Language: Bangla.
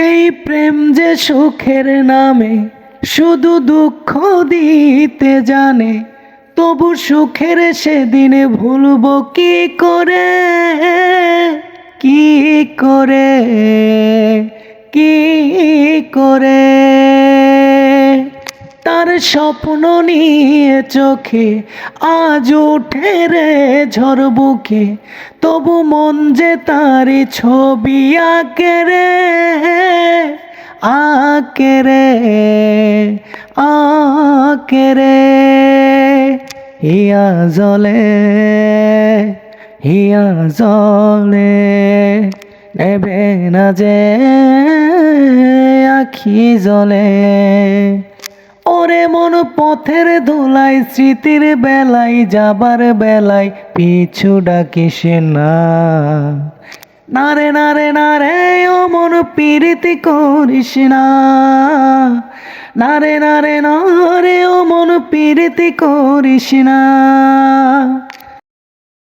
এই প্রেম যে সুখের নামে শুধু দুঃখ দিতে জানে, তবু সুখের সেদিনে ভুলবো কি করে, কি করে, কি করে। তার স্বপ্ন নিয়ে চোখে আজ ওঠে রে ঝড় বুকে, তবু মন যে তারি ছবি আঁকে রে, আঁকে রে, আঁকে রে। হিয়া জলে, হিয়া জলে, নেবে না যে আখি জলে। ওরে মন পথের ধুলাই, স্মৃতির বেলায় যাবার বেলায় পিছু ডাকিস না। নারে নারে নারে ও মন পীড়িতি করিস না, নারে নারে নারে ও মন পীড়িতি করিস না।